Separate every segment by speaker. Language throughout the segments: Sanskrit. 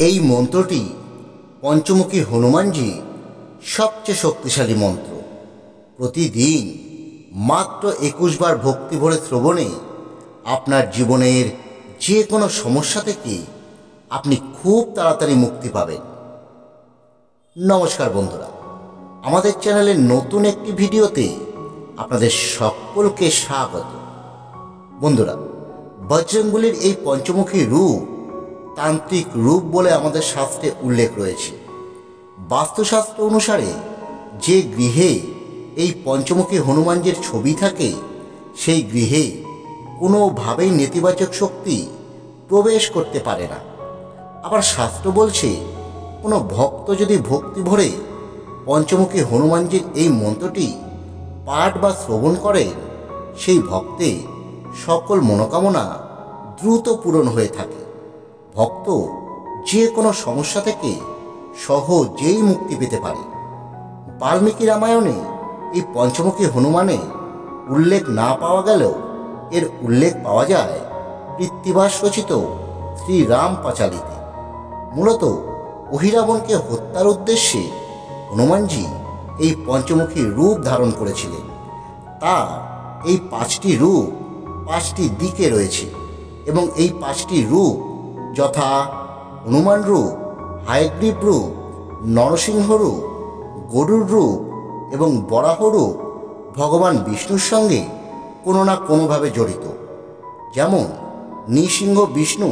Speaker 1: এই মন্ত্রটি পঞ্চমুখী হনুমানজি সবচেয়ে শক্তিশালী মন্ত্র। প্রতিদিন মাত্র 21 বার ভক্তি ভরে শ্রবণে আপনার জীবনের যে কোনো সমস্যা থেকে আপনি খুব তাড়াতাড়ি মুক্তি পাবেন। নমস্কার বন্ধুরা, আমাদের চ্যানেলের নতুন একটি ভিডিওতে আপনাদের সকলকে স্বাগত। বন্ধুরা, বজরংবলীর এই পঞ্চমুখী রূপ তান্ত্রিক রূপ বলে আমাদের শাস্ত্রে উল্লেখ রয়েছে। বাস্তুশাস্ত্র অনুসারে যে গৃহে এই পঞ্চমুখী হনুমানজির ছবি থাকে সেই গৃহে কোনোভাবেই নেতিবাচক শক্তি প্রবেশ করতে পারে না। আবার শাস্ত্র বলছে, কোনো ভক্ত যদি ভক্তি ভরে পঞ্চমুখী হনুমানজির এই মন্ত্রটি পাঠ বা শ্রবণ করেন, সেই ভক্তের সকল মনোকামনা দ্রুত পূরণ হয়ে থাকে। ভক্ত যে কোনো সমস্যা থেকে সহজেই মুক্তি পেতে পারে। বাল্মীকি রামায়ণে এই পঞ্চমুখী হনুমানের উল্লেখ না পাওয়া গেলেও এর উল্লেখ পাওয়া যায় কৃত্তিবাস রচিত শ্রীরাম পাঁচালীতে। মূলত অহিরাবণকে হত্যার উদ্দেশ্যে হনুমানজি এই পঞ্চমুখী রূপ ধারণ করেছিলেন। তার এই 5টি রূপ 5টি দিকে রয়েছে এবং এই 5টি রূপ যথা হনুমান রূপ, হায়গ্রীব রূপ, নরসিংহ রূপ, গরুর রূপ এবং বরাহ রূপ ভগবান বিষ্ণুর সঙ্গে কোনো না কোনোভাবে জড়িত। যেমন নৃসিংহ বিষ্ণু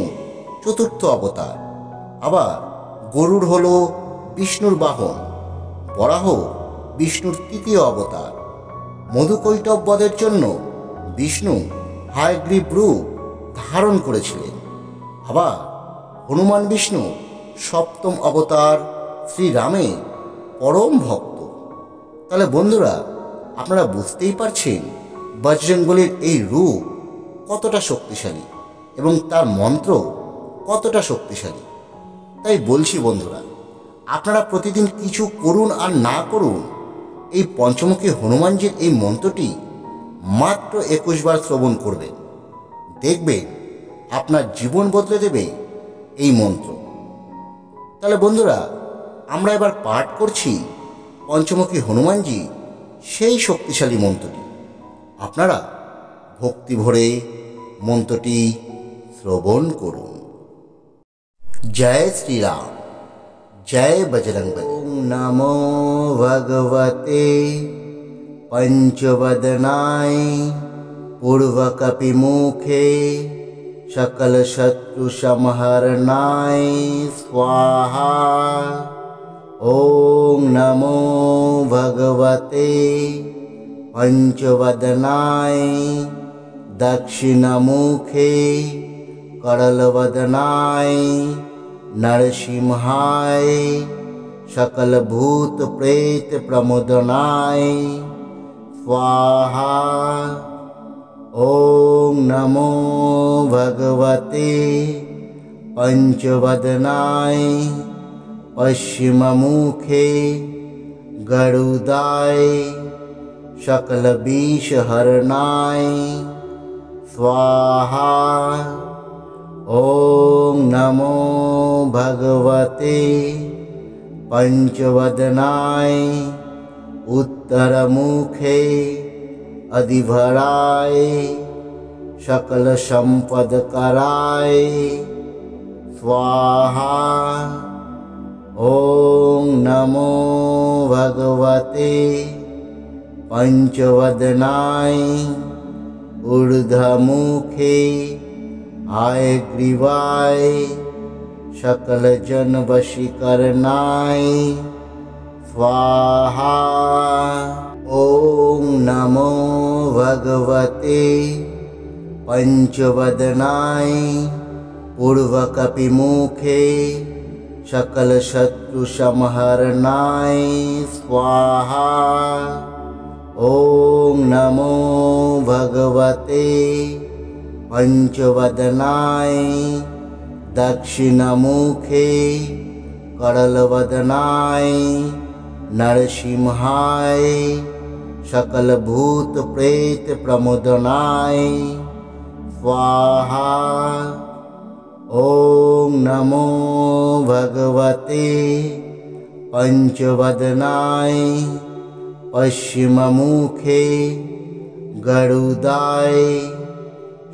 Speaker 1: চতুর্থ অবতার, আবার গরুর হল বিষ্ণুর বাহন, বরাহ বিষ্ণুর তৃতীয় অবতার। মধুকৈটব বধের জন্য বিষ্ণু হায়গ্রীব রূপ ধারণ করেছিলেন। আবার হনুমান বিষ্ণু সপ্তম অবতার শ্রীরামের পরম ভক্ত। তাহলে বন্ধুরা, আপনারা বুঝতেই পারছেন বজরংবলীর এই রূপ কতটা শক্তিশালী এবং তার মন্ত্র কতটা শক্তিশালী। তাই বলছি বন্ধুরা, আপনারা প্রতিদিন কিছু করুন আর না করুন, এই পঞ্চমুখী হনুমানজির এই মন্ত্রটি মাত্র 21 বার শ্রবণ করবেন। দেখবেন আপনার জীবন বদলে দেবে এই মন্ত্র। তাহলে বন্ধুরা, আমরা এবার পাঠ করছি পঞ্চমুখী হনুমানজি সেই শক্তিশালী মন্ত্রটি। আপনারা ভক্তি ভরে মন্ত্রটি শ্রবণ করুন। জয় শ্রীরাম, জয় বজরংবলী। ওম নমো ভগবতে पंचवदनाय पूर्वकपिमुखे सकल शत्रु संहरणाय स्वाहा। ओम नमो भगवते पंचवदनाय दक्षिणमुखे करलवदनाय नरसिंहाय सकल भूत प्रेत प्रमुदनाय स्वाहा। ओम नमो भगवते पंचवदनाय पश्चिममुखे गरुदाय सकल विषहरणाय स्वाहा। ओम नमो भगवते पंचवदनाय उत्तरमुखे अधिभराय सकल संपदकराय स्वाहा। ओम नमो भगवते पंचवदनाय ऊर्ध्वमुखे हायग्रीवाय सकल जन वशीकरणाय स्वाहा। ओम नमो भगवते पंचवदनाय पूर्वकपिमुखे सकल शत्रु संहरणाय स्वाहा। ओम नमो भगवते पंचवदनाय दक्षिणमुखे करलवदनाय नरसिंहाय सकल भूत प्रेत प्रमुदनाय स्वाहा। ओम नमो भगवते पंचवदनाय पश्चिममुखे गरुडाय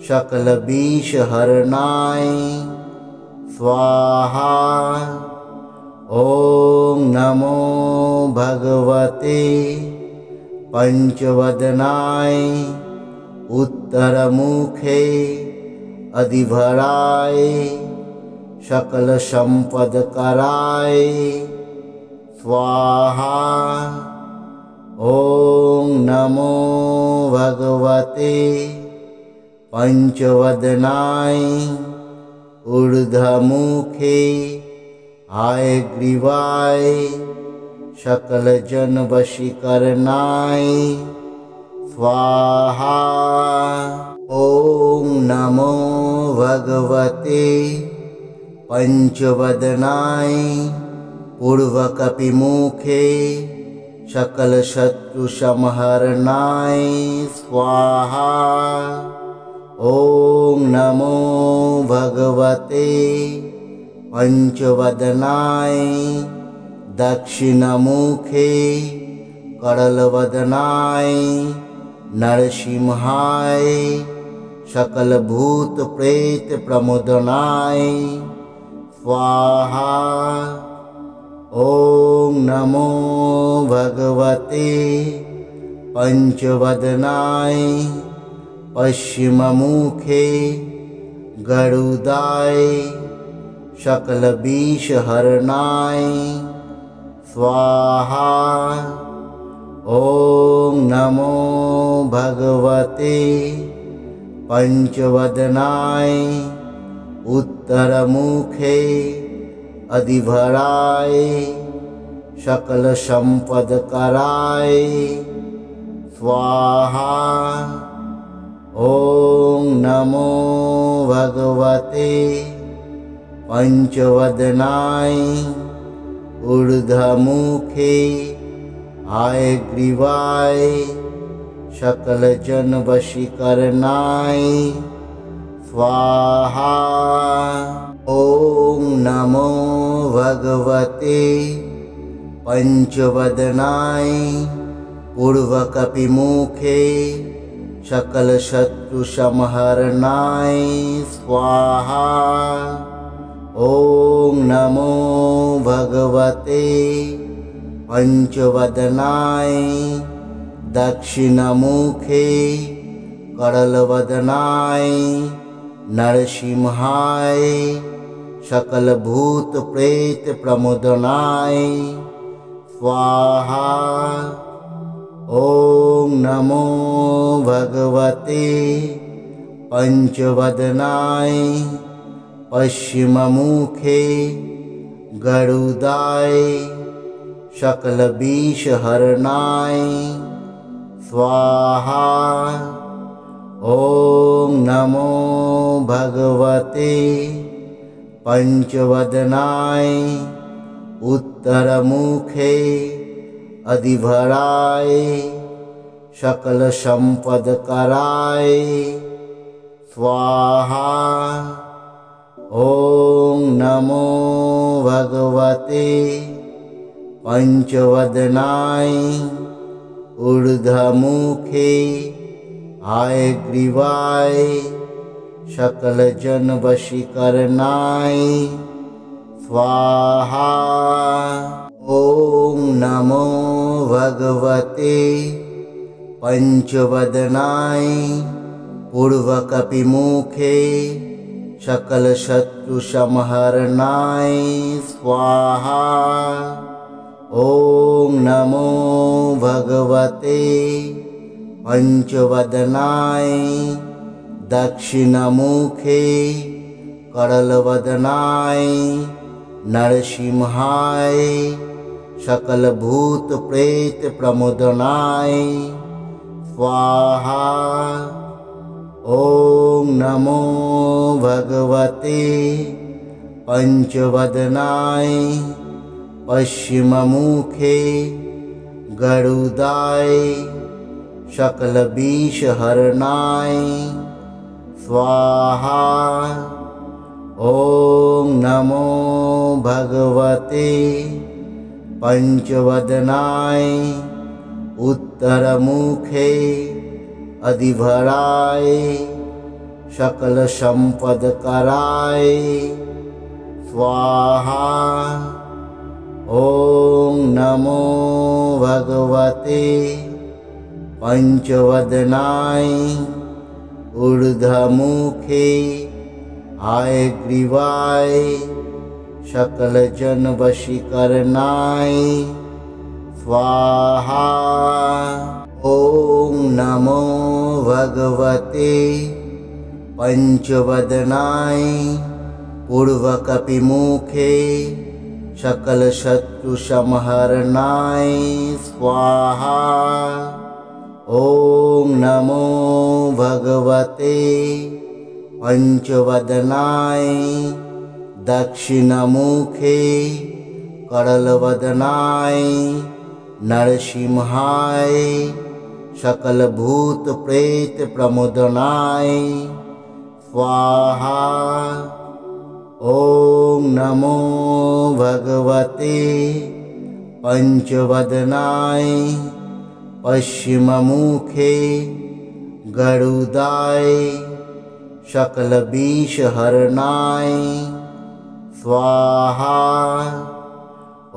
Speaker 1: सकलविषहरणाय स्वाहा। ॐ नमो भगवते पंचवदनाय उत्तरमुखे अधिभराय सकलसम्पदकराय स्वाहा। ॐ नमो भगवते पंचवदनाय ऊर्ध्वमुखे हयग्रीवाय सकलजनवशीकरणाय स्वाहा। ॐ नमो भगवते पंचवदनाय पूर्वकपिमुखे सकलशत्रुसंहरणाय स्वाहा। ॐ नमो भगवते पंचवदनाय दक्षिणमुखे करलवदनाय नरसिंहाय सकलभूतप्रेतप्रमुदनाय स्वाहा। ॐ नमो भगवते पंचवदनाय पश्चिममुखे गरुडाय सकलविषहरणाय स्वाहा। ॐ नमो भगवते पंचवदनाय उत्तरमुखे अधिभराय सकलसम्पदकराय स्वाहा। ॐ नमो भगवते पंचवदनाय ऊर्ध्वमुखे हयग्रीवाय सकलजनवशीकरणाय स्वाहा। ॐ नमो भगवते पंचवदनाय पूर्वकपिमुखे सकलशत्रुसंहरणाय स्वाहा। ॐ नमो भगवते पंचवदनाय दक्षिणमुखे करलवदनाय नरसिंहाय सकलभूतप्रेतप्रमुदनाय स्वाहा। ॐ नमो भगवते पंचवदनाय पश्चिममुखे गरुडाय सकलविषहरणाय स्वाहा। ॐ नमो भगवते पंचवदनाय उत्तरमुखे अधिभराय सकलसम्पदकराय स्वाहा। ॐ नमो भगवते पंचवदनाय ऊर्ध्वमुखे हयग्रीवाय सकलजनवशीकरणाय स्वाहा। ॐ नमो भगवते पंचवदनाय पूर्वकपिमुखे सकलशत्रुसंहरणाय स्वाहा। ॐ नमो भगवते पंचवदनाय दक्षिणमुखे करलवदनाय नरसिंहाय सकलभूतप्रेतप्रमुदनाय स्वाहा। ॐ नमो भगवते पंचवदनाय पश्चिममुखे गरुडाय सकलविषहरणाय स्वाहा। ॐ नमो भगवते पंचवदनाय उत्तरमुखे अधिभराय सकल संपदकराय स्वाहा। ॐ नमो भगवते पंचवदनाय ऊर्ध्वमुखे हयग्रीवाय सकल जन वशीकरणाय स्वाहा। ॐ नमो भगवते पंचवदनाय पूर्वकपिमुखे सकल शत्रु संहरणाय स्वाहा। ॐ नमो भगवते पंचवदनाय दक्षिणमुखे करलवदनाय नरसिंहाय सकल भूत प्रेत प्रमुदनाय स्वाहा। ॐ नमो भगवते पंचवदनाय पश्चिममुखे गरुडाय सकल विषहरणाय स्वाहा।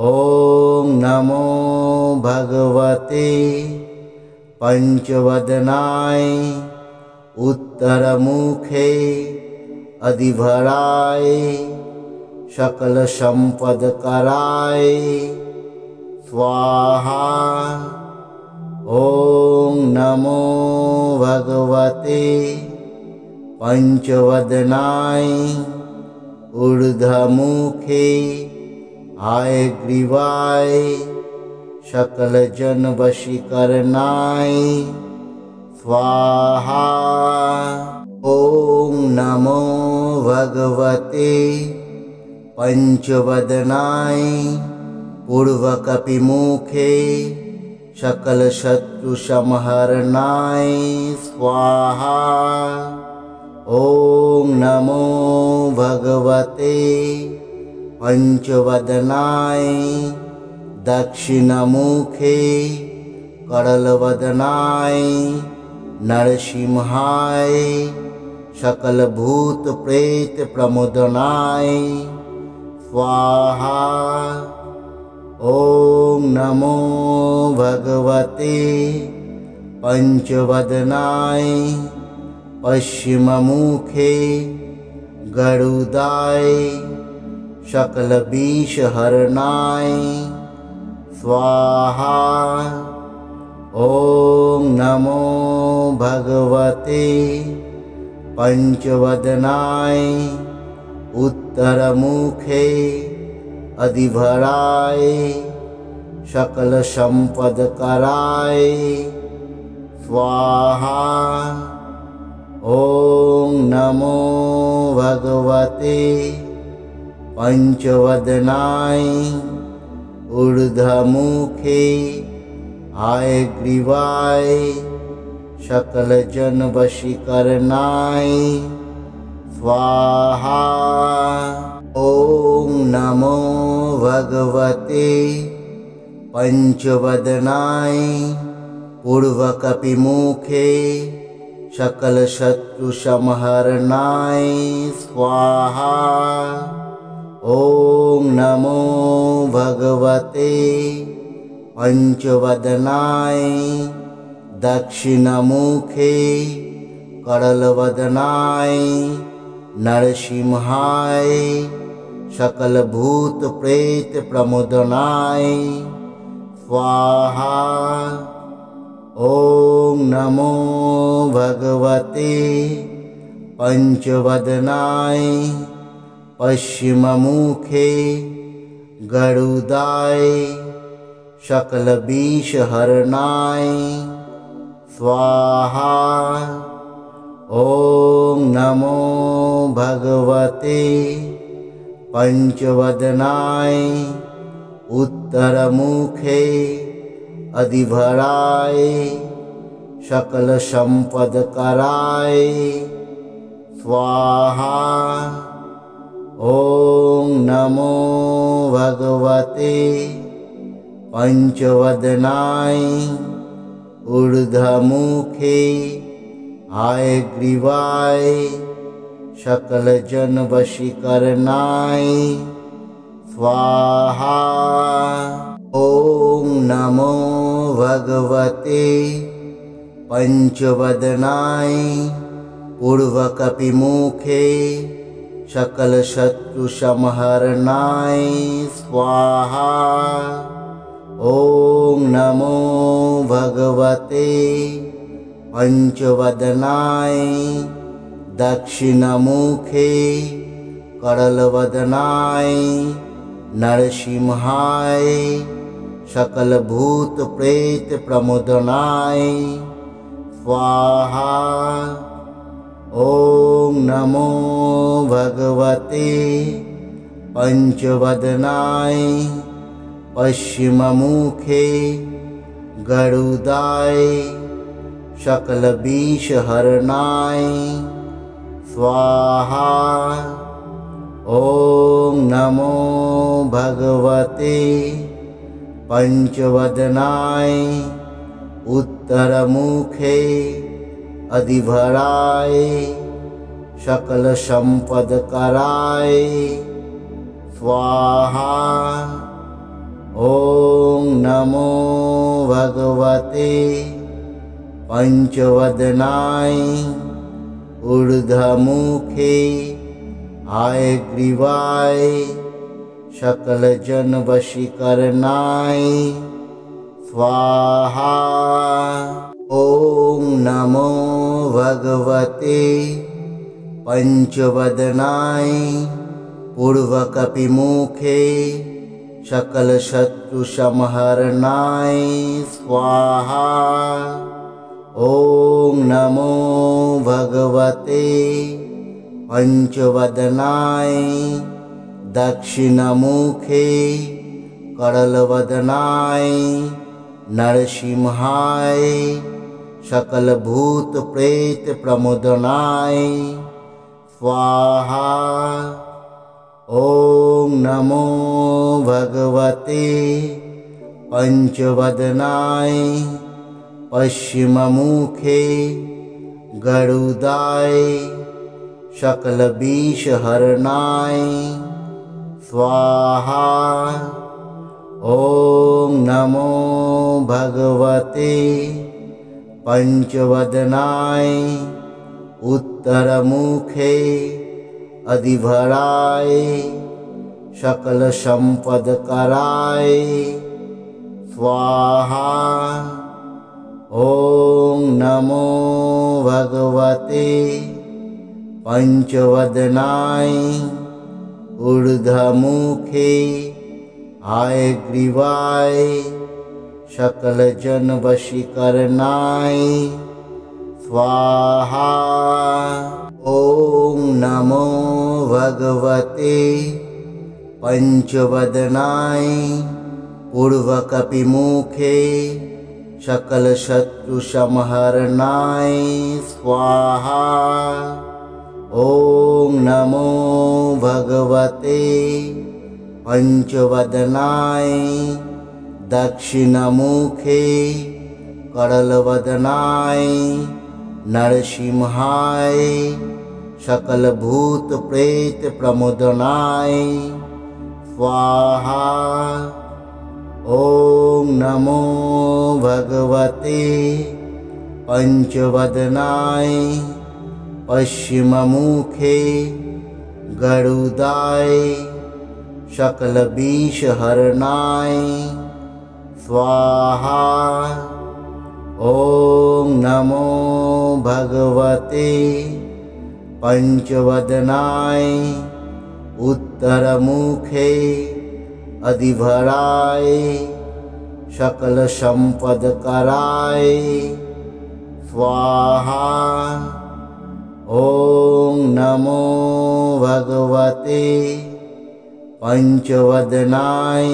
Speaker 1: ॐ नमो भगवते पंचवदनाय उत्तरमुखे अधिभराय सकल संपदकराय स्वाहा। ॐ नमो भगवते पंचवदनाय ऊर्ध्वमुखे हयग्रीवाय सकल जन वशीकरणाय स्वाहा। ॐ नमो भगवते पंचवदनाय पूर्वकपिमुखे सकल शत्रु संहरणाय स्वाहा। ॐ नमो भगवते पंचवदनाय दक्षिणमुखे करलवदनाय नरसिंहाय सकल भूत प्रेत प्रमुदनाय स्वाहा। ॐ नमो भगवते पंचवदनाय पश्चिममुखे गरुडाय सकल विषहरणाय स्वाहा। ॐ नमो भगवते पंचवदनाय उत्तरमुखे अधिभराय सकल संपदकराय स्वाहा। ॐ नमो भगवते पंचवदनाय ऊर्ध्वमुखे हयग्रीवाय सकल जन वशीकरणाय स्वाहा। ॐ नमो भगवते पंचवदनाय पूर्वकपिमुखे सकल शत्रु संहरणाय स्वाहा। ॐ नमो भगवते पंचवदनाय दक्षिणमुखे करलवदनाय नरसिंहाय सकल भूत प्रेत प्रमुदनाय स्वाहा। ॐ नमो भगवते पंचवदनाय पश्चिममुखे गरुडाय सकल विषहरणाय स्वाहा। ॐ नमो भगवते पंचवदनाय उत्तरमुखे अधिभराय सकल संपदकराय स्वाहा। ॐ नमो भगवते पंचवदनाय ऊर्ध्वमुखे हयग्रीवाय सकल जन वशीकरणाय स्वाहा। ॐ नमो भगवते पंचवदनाय पूर्वकपिमुखे सकल शत्रु संहरणाय स्वाहा। ॐ नमो भगवते पंचवदनाय दक्षिणमुखे करलवदनाय नरसिंहाय सकल भूत प्रेत प्रमुदनाय स्वाहा। ॐ नमो भगवते पंचवदनाय पश्चिममुखे गरुडाय सकल विषहरणाय स्वाहा। ॐ नमो भगवते पंचवदनाय उत्तरमुखे अधिभराय सकल संपदकराय स्वाहा। ॐ नमो भगवते पंचवदनाय ऊर्ध्वमुखे हयग्रीवाय सकल जन वशीकरणाय स्वाहा। ॐ नमो भगवते पंचवदनाय पूर्वकपिमुखे सकल शत्रु संहरणाय स्वाहा। ॐ नमो भगवते पंचवदनाय दक्षिणमुखे करलवदनाय नरसिंहाय सकल भूत प्रेत प्रमुदनाय स्वाहा। ॐ नमो भगवते पंचवदनाय पश्चिममुखे गरुडाय सकल विषहरणाय स्वाहा। ॐ नमो भगवते पंचवदनाय उत्तरमुखे अधिभराय सकल संपदकराय स्वाहा। ॐ नमो भगवते पंचवदनाय ऊर्ध्वमुखे हयग्रीवाय सकल जन वशीकरणाय स्वाहा। ॐ नमो भगवते पंचवदनाय पूर्वकपिमुखे सकल शत्रु संहरणाय स्वाहा। ॐ नमो भगवते पंचवदनाय दक्षिणमुखे करलवदनाय नरसिंहाय सकल भूत प्रेत प्रमुदनाय स्वाहा। ॐ नमो भगवते पंचवदनाय पश्चिममुखे गरुडाय सकल विषहरणाय स्वाहा। ॐ नमो भगवते पंचवदनाय उत्तरमुखे अधिभराय सकल संपदकराय स्वाहा। ॐ नमो भगवते पंचवदनाय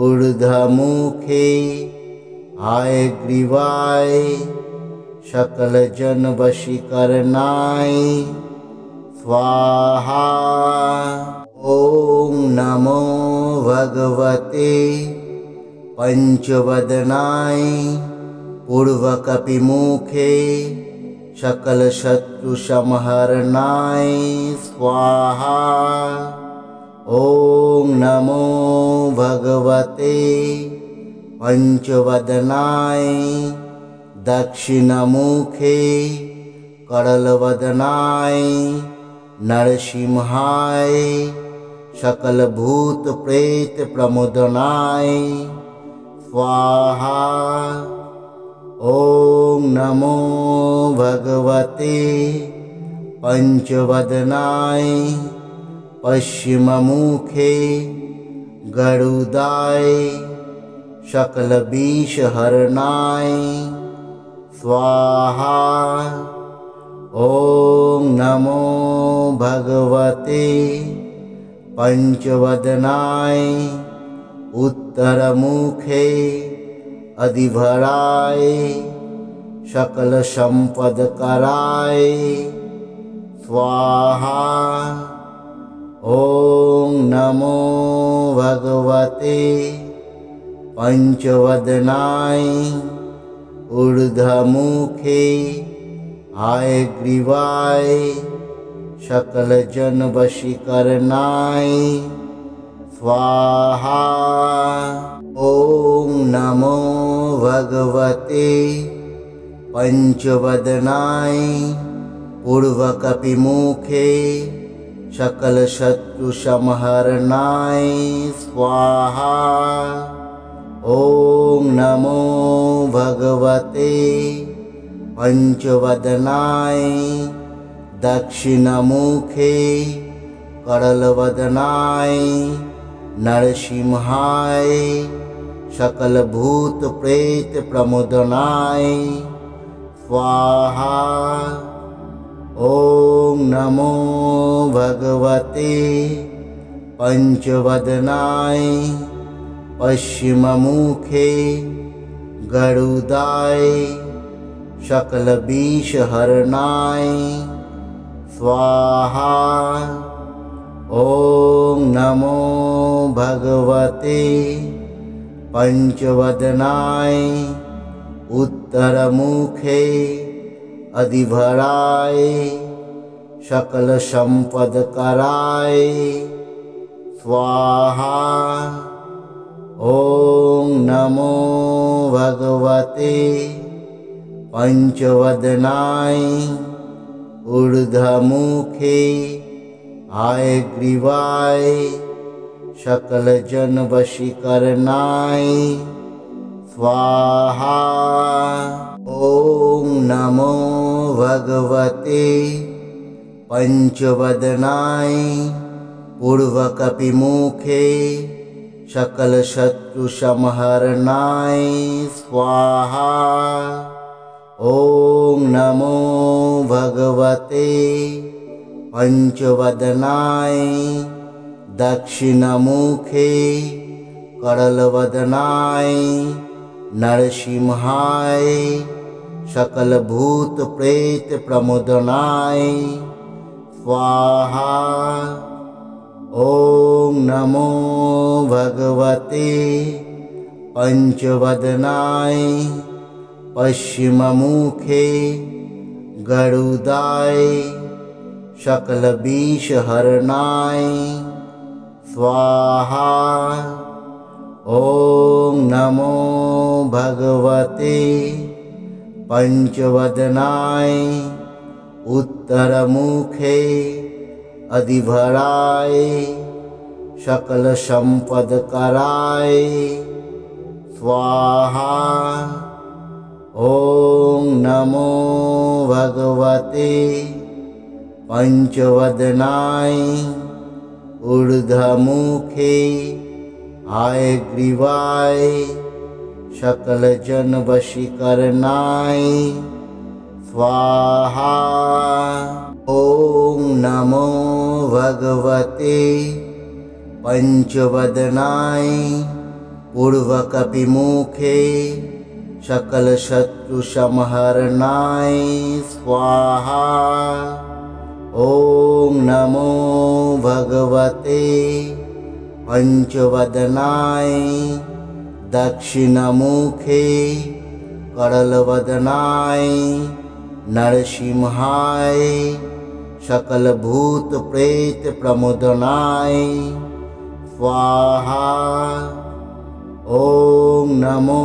Speaker 1: ऊर्ध्वमुखे हयग्रीवाय सकल जन वशीकरणाय स्वाहा। ॐ नमो भगवते पंचवदनाय पूर्वकपिमुखे सकलशत्रुसंहरणाय स्वाहा। ॐ नमो भगवते पंचवदनाय दक्षिणमुखे करलवदनाय नरसिंहाय सकलभूत प्रेत प्रमुदनाय स्वाहा। ॐ नमो भगवते पंचवदनाय पश्चिममुखे गरुडाय सकलविषहरणाय स्वाहा। ॐ नमो भगवते पंचवदनाय उत्तरमुखे अधिभराय सकलसंपदकराय स्वाहा। ॐ नमो भगवते पंचवदनाय ऊर्ध्वमुखे हयग्रीवाय सकलजनवशीकरणाय स्वाहा। ॐ नमो भगवते पंचवदनाय पूर्वकपिमुखे सकलशत्रुसंहरणाय स्वाहा। ॐ नमो भगवते पंचवदनाय दक्षिणमुखे करलवदनाय नरसिंहाय सकलभूत प्रेत प्रमुदनाय स्वाहा। ॐ नमो भगवते पंचवदनाय पश्चिममुखे गरुडाय सकलविषहरणाय स्वाहा। ॐ नमो भगवते पंचवदनाय उत्तरमुखे अधिभराय सकलसंपदकराय स्वाहा। ॐ नमो भगवते पंचवदनाय ऊर्ध्वमुखे हयग्रीवाय सकलजनवशीकरणाय स्वाहा। ॐ नमो भगवते पंचवदनाय पूर्वकपिमुखे सकलशत्रुसंहरणाय स्वाहा। ॐ नमो भगवते पंचवदनाय दक्षिणमुखे करलवदनाय नरसिंहाय सकलभूत प्रेत प्रमुदनाय स्वाहा। ॐ नमो भगवते पंचवदनाय पश्चिममुखे गरुडाय सकलविषहरणाय स्वाहा। ॐ नमो भगवते पंचवदनाय उत्तरमुखे अधिभराय सकलसंपदकराय स्वाहा। ॐ नमो भगवते पंचवदनाय ऊर्ध्वमुखे हयग्रीवाय सकलजनवशीकरणाय स्वाहा। ॐ नमो भगवते पंचवदनाय पूर्वकपिमुखे सकलशत्रुसंहरणाय स्वाहा। ॐ नमो भगवते पंचवदनाय दक्षिणमुखे करलवदनाय नरसिंहाय सकलभूत प्रेत प्रमोदनाय स्वाहा। ॐ नमो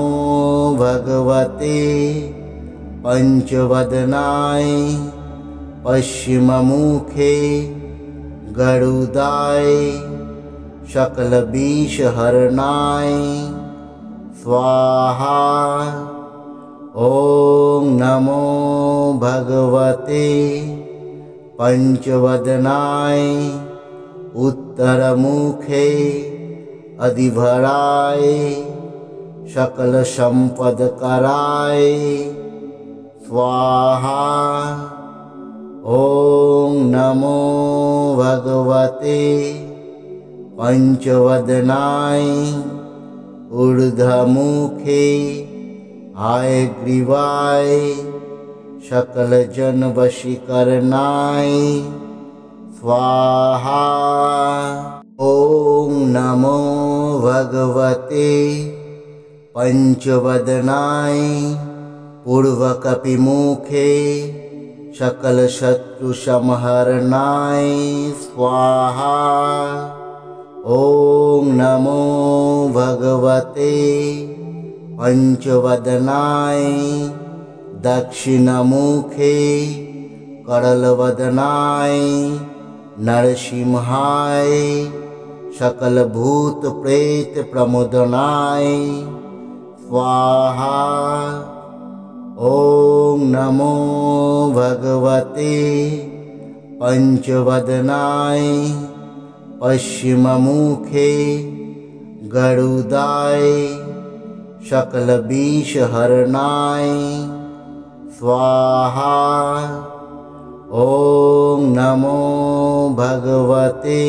Speaker 1: भगवते पंचवदनाय पश्चिममुखे गरुडाय सकलविषहरणाय स्वाहा। ॐ नमो भगवते पंचवदनाय उत्तरमुखे अधिभराय सकलसम्पदकराय स्वाहा। ॐ नमो भगवते पंचवदनाय ऊर्ध्वमुखे हयग्रीवाय सकलजनवशीकरणाय स्वाहा। ॐ नमो भगवते पंचवदनाय पूर्वकपिमुखे सकलशत्रुसंहरणाय स्वाहा। ॐ नमो भगवते पंचवदनाय दक्षिणमुखे करलवदनाय नरसिंहाय सकलभूत प्रेत प्रमोदनाय स्वाहा। ॐ नमो भगवते पंचवदनाय पश्चिममुखे गरुडाय सकलविषहरणाय स्वाहा। ॐ नमो भगवते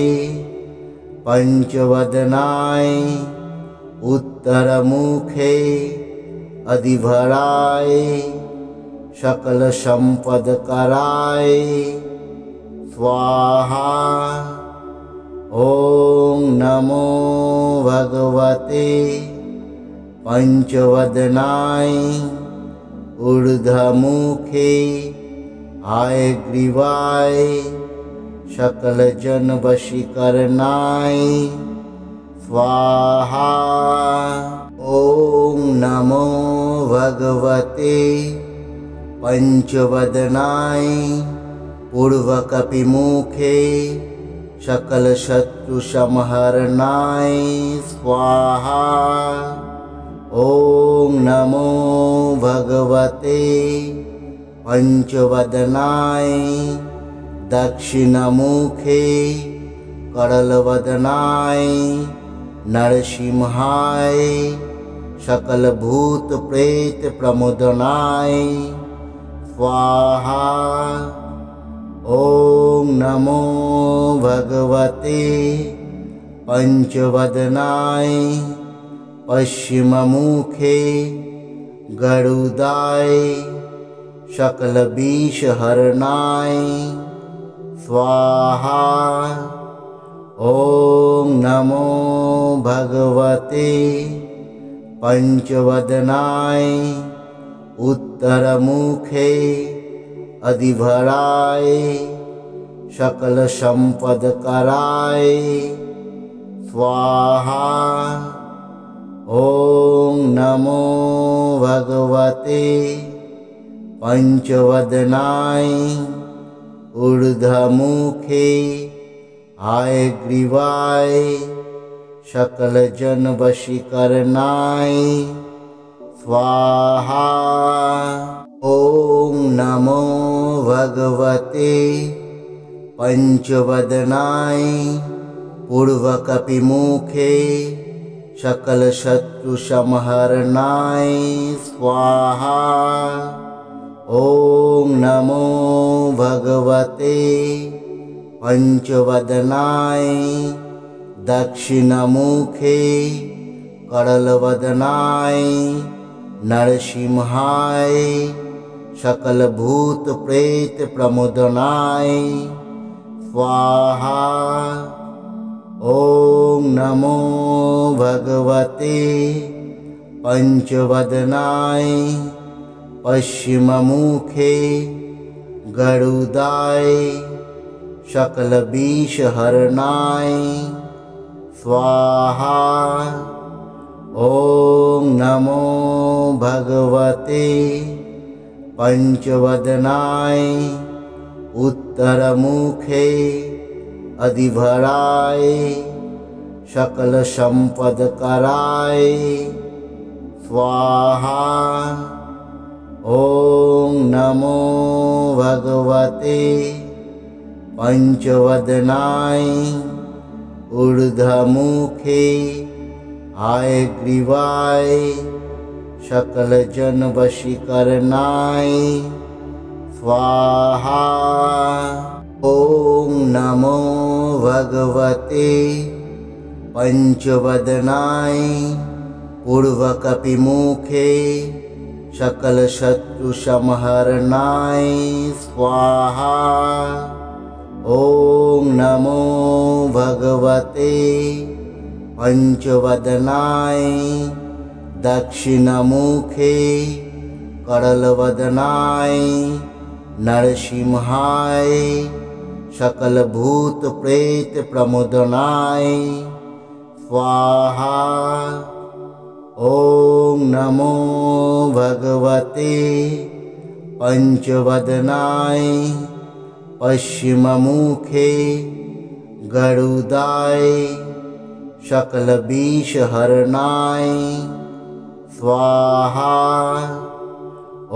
Speaker 1: पंचवदनाय उत्तरमुखे अधिभराय सकलसम्पदकराय स्वाहा। ॐ नमो भगवते पंचवदनाय ऊर्ध्वमुखे हयग्रीवाय सकलजनवशीकरणाय स्वाहा। ॐ नमो भगवते पंचवदनाय पूर्वकपिमुखे सकलशत्रुसंहरणाय स्वाहा। ॐ नमो भगवते पंचवदनाय दक्षिणमुखे करलवदनाय नरसिंहाय सकलभूत प्रेत प्रमोदनाय स्वाहा। ॐ नमो भगवते पंचवदनाय पश्चिममुखे गरुडाय सकलविषहरणाय स्वाहा। ॐ नमो भगवते पंचवदनाय उत्तरमुखे अधिभराय सकलसम्पदकराय स्वाहा। ॐ नमो भगवते पंचवदनाय ऊर्ध्वमुखे हयग्रीवाय सकलजनवशीकरणाय स्वाहा। ॐ नमो भगवते पंचवदनाय पूर्वकपिमुखे सकलशत्रुसंहरणाय स्वाहा। ॐ नमो भगवते पंचवदनाय दक्षिणमुखे करलवदनाय नरसिंहाय सकलभूत प्रेत प्रमोदनाय स्वाहा। ॐ नमो भगवते पंचवदनाय पश्चिममुखे गरुडाय सकलविषहरणाय स्वाहा। ॐ नमो भगवते पंचवदनाय उत्तरमुखे अधिभराय सकलसंपदकराय स्वाहा। ॐ नमो भगवते पंचवदनाय ऊर्ध्वमुखे हयग्रीवाय सकलजनवशीकरणाय स्वाहा। ॐ नमो भगवते पंचवदनाय पूर्वकपिमुखे सकलशत्रुसंहरणाय स्वाहा। ॐ नमो भगवते पंचवदनाय दक्षिणमुखे करलवदनाय नरसिंहाय सकलभूत प्रेत प्रमोदनाय स्वाहा। ॐ नमो भगवते पंचवदनाय पश्चिममुखे गरुडाय सकलविषहरणाय स्वाहा।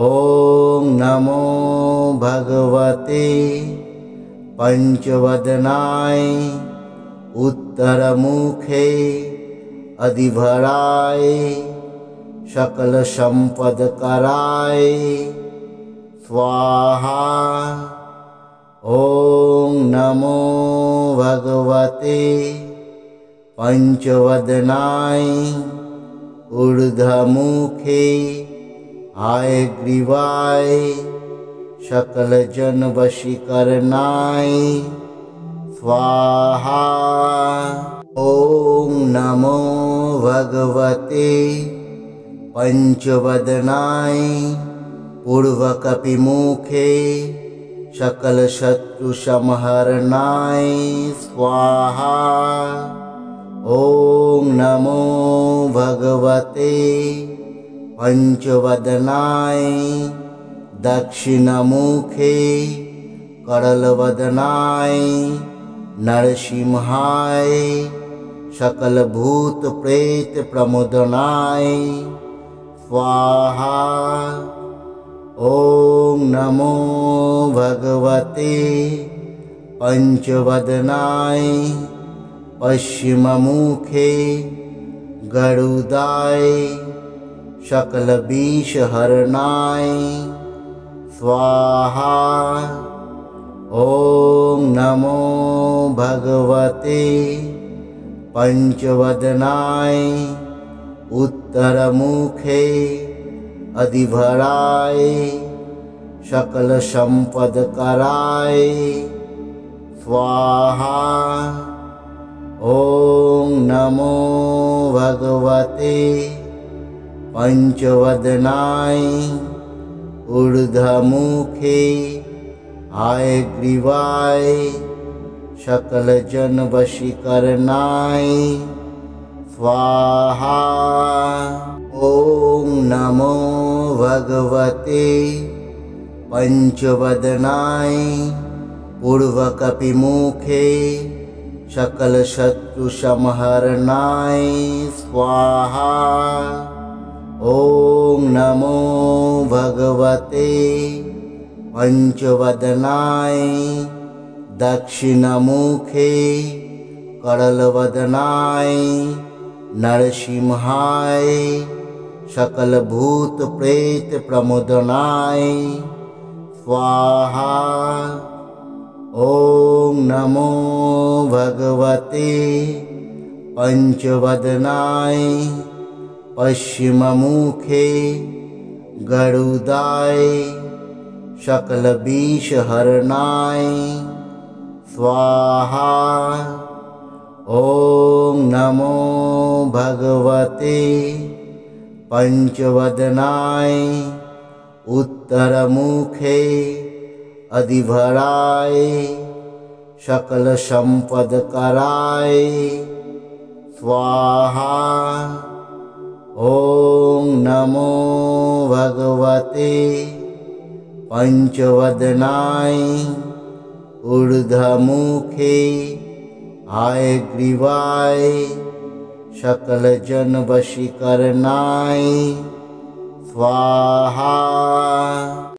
Speaker 1: ॐ नमो भगवते पंचवदनाय उत्तरमुखे अधिभराय सकलसंपदकराय स्वाहा। ॐ नमो भगवते पंचवदनाय ऊर्ध्वमुखे हयग्रीवाय सकलजनवशीकरणाय स्वाहा। ॐ नमो भगवते पंचवदनाय पूर्वकपिमुखे सकलशत्रुसंहरणाय स्वाहा। ॐ नमो भगवते पंचवदनाय दक्षिणमुखे करलवदनाय नरसिंहाय सकलभूत प्रेत प्रमोदनाय स्वाहा। ॐ नमो भगवते पंचवदनाय पश्चिममुखे गरुडाय सकलविषहरणाय स्वाहा। ॐ नमो भगवते पंचवदनाय उत्तरमुखे अधिभराय सकलसंपदकराय स्वाहा। ॐ नमो भगवते पंचवदनाय ऊर्ध्वमुखे हयग्रीवाय सकलजनवशीकरणाय स्वाहा। ॐ नमो भगवते पंचवदनाय पूर्वकपिमुखे सकलशत्रुसंहरणाय स्वाहा। ॐ नमो भगवते पंचवदनाय दक्षिणमुखे करलवदनाय नरसिंहाय सकलभूत प्रेत प्रमोदनाय स्वाहा। ॐ नमो भगवते पंचवदनाय पश्चिममुखे गरुडाय सकलविषहरणाय स्वाहा। ॐ नमो भगवते पंचवदनाय उत्तरमुखे अधिभराय सकल संपदकराय स्वाहा। ॐ नमो भगवते पंचवदनाय ऊर्ध्वमुखे हयग्रीवाय सकल जन वशीकरणाय स्वाहा।